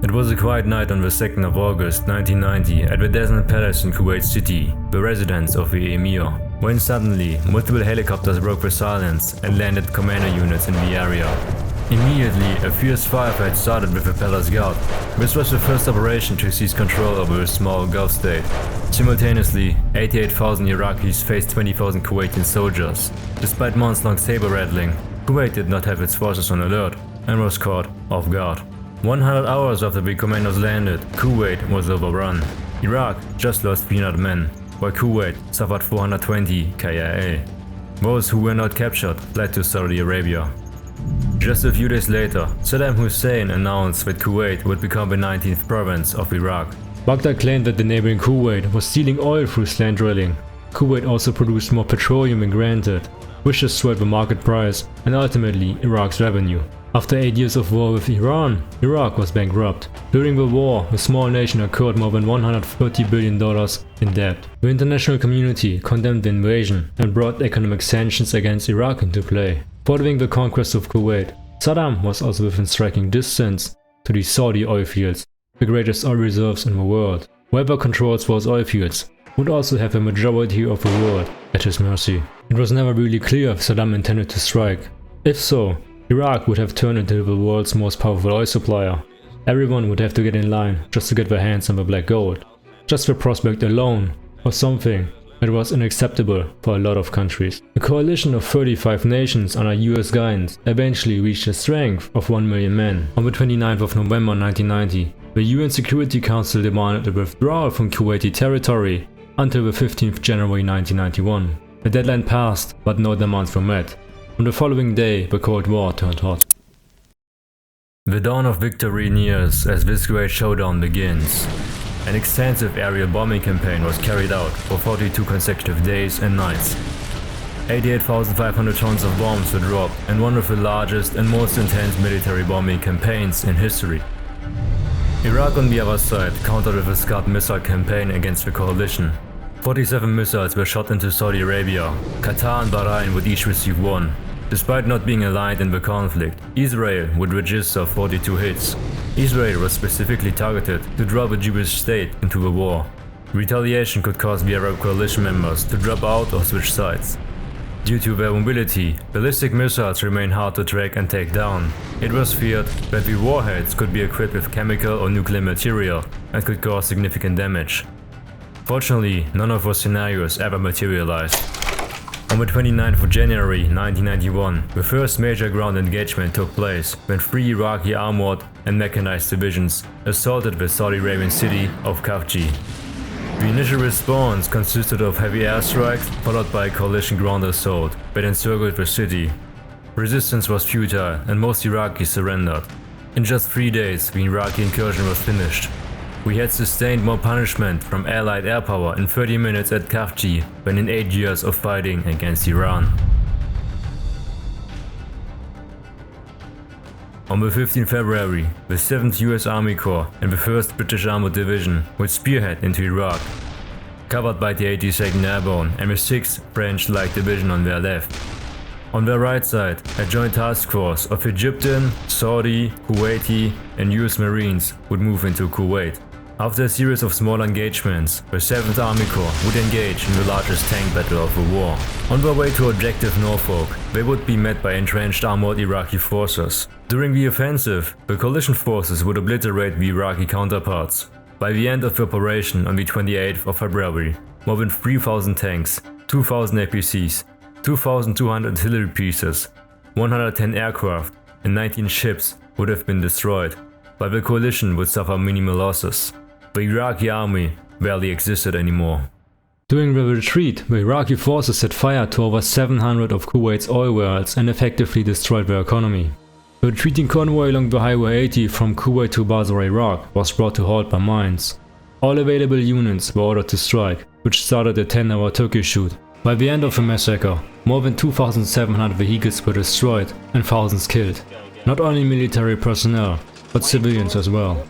It was a quiet night on the 2nd of August 1990 at the Desert Palace in Kuwait City, the residence of the Emir, when suddenly multiple helicopters broke the silence and landed commander units in the area. Immediately, a fierce firefight started with the palace guard. This was the first operation to seize control over a small Gulf state. Simultaneously, 88,000 Iraqis faced 20,000 Kuwaiti soldiers. Despite months-long saber rattling, Kuwait did not have its forces on alert and was caught off guard. 100 hours after the commandos landed, Kuwait was overrun. Iraq just lost 300 men, while Kuwait suffered 420 KIA. Those who were not captured fled to Saudi Arabia. Just a few days later, Saddam Hussein announced that Kuwait would become the 19th province of Iraq. Baghdad claimed that the neighboring Kuwait was stealing oil through slant drilling. Kuwait also produced more petroleum than granted, which destroyed the market price and ultimately Iraq's revenue. After 8 years of war with Iran, Iraq was bankrupt. During the war, the small nation incurred more than $130 billion in debt. The international community condemned the invasion and brought economic sanctions against Iraq into play. Following the conquest of Kuwait, Saddam was also within striking distance to the Saudi oil fields, the greatest oil reserves in the world. Whoever controls those oil fields would also have a majority of the world at his mercy. It was never really clear if Saddam intended to strike. If so, Iraq would have turned into the world's most powerful oil supplier. Everyone would have to get in line just to get their hands on the black gold. Just the prospect alone was something that was unacceptable for a lot of countries. A coalition of 35 nations under US guidance eventually reached a strength of 1 million men. On the 29th of November 1990, the UN Security Council demanded a withdrawal from Kuwaiti territory until the 15th January 1991. The deadline passed, but no demands were met. On the following day, the Cold War turned hot. The dawn of victory nears as this great showdown begins. An extensive aerial bombing campaign was carried out for 42 consecutive days and nights. 88,500 tons of bombs were dropped in one of the largest and most intense military bombing campaigns in history. Iraq on the other side countered with a Scud missile campaign against the coalition. 47 missiles were shot into Saudi Arabia. Qatar and Bahrain would each receive one. Despite not being aligned in the conflict, Israel would register 42 hits. Israel was specifically targeted to draw the Jewish state into the war. Retaliation could cause the Arab coalition members to drop out or switch sides. Due to their mobility, ballistic missiles remain hard to track and take down. It was feared that the warheads could be equipped with chemical or nuclear material and could cause significant damage. Fortunately, none of those scenarios ever materialized. On the 29th of January 1991, the first major ground engagement took place when 3 Iraqi armored and mechanized divisions assaulted the Saudi Arabian city of Khafji. The initial response consisted of heavy airstrikes followed by a coalition ground assault that encircled the city. Resistance was futile and most Iraqis surrendered. In just 3 days, the Iraqi incursion was finished. We had sustained more punishment from Allied air power in 30 minutes at Khafji than in 8 years of fighting against Iran. On the 15th February, the 7th US Army Corps and the 1st British Armored Division would spearhead into Iraq, covered by the 82nd Airborne and the 6th French Light Division on their left. On their right side, a joint task force of Egyptian, Saudi, Kuwaiti and US Marines would move into Kuwait. After a series of small engagements, the 7th Army Corps would engage in the largest tank battle of the war. On their way to Objective Norfolk, they would be met by entrenched armored Iraqi forces. During the offensive, the coalition forces would obliterate the Iraqi counterparts. By the end of the operation on the 28th of February, more than 3,000 tanks, 2,000 APCs, 2,200 artillery pieces, 110 aircraft and 19 ships would have been destroyed, while the coalition would suffer minimal losses. The Iraqi army barely existed anymore. During the retreat, the Iraqi forces set fire to over 700 of Kuwait's oil wells and effectively destroyed their economy. The retreating convoy along the Highway 80 from Kuwait to Basra, Iraq was brought to halt by mines. All available units were ordered to strike, which started a 10-hour turkey shoot. By the end of the massacre, more than 2,700 vehicles were destroyed and thousands killed. Not only military personnel, but civilians as well.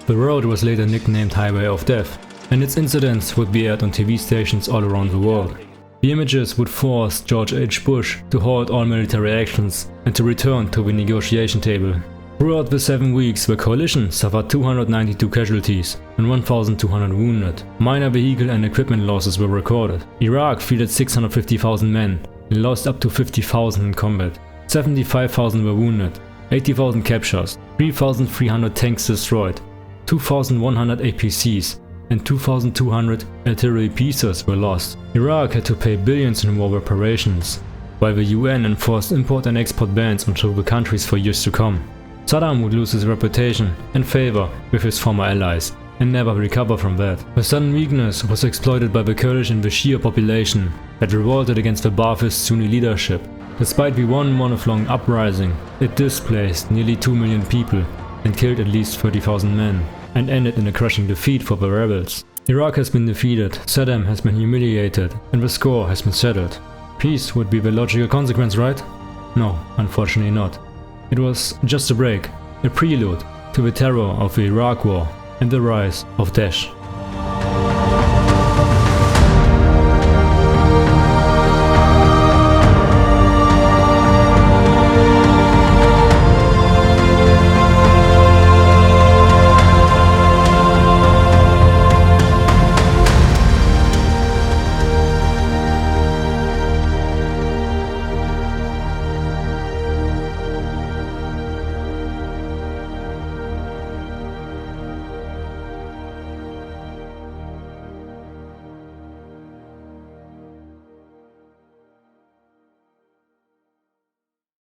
The road was later nicknamed Highway of Death, and its incidents would be aired on TV stations all around the world. The images would force George H. Bush to halt all military actions and to return to the negotiation table. Throughout the 7 weeks, the coalition suffered 292 casualties and 1,200 wounded. Minor vehicle and equipment losses were recorded. Iraq fielded 650,000 men and lost up to 50,000 in combat. 75,000 were wounded, 80,000 captures, 3,300 tanks destroyed, 2,100 APCs and 2,200 artillery pieces were lost. Iraq had to pay billions in war reparations, while the UN enforced import and export bans onto the countries for years to come. Saddam would lose his reputation and favor with his former allies and never recover from that. The sudden weakness was exploited by the Kurdish and the Shia population that revolted against the Ba'athist Sunni leadership. Despite the one month-long uprising, it displaced nearly 2 million people and killed at least 30,000 men, and ended in a crushing defeat for the rebels. Iraq has been defeated, Saddam has been humiliated, and the score has been settled. Peace would be the logical consequence, right? No, unfortunately not. It was just a break, a prelude to the terror of the Iraq War and the rise of Daesh.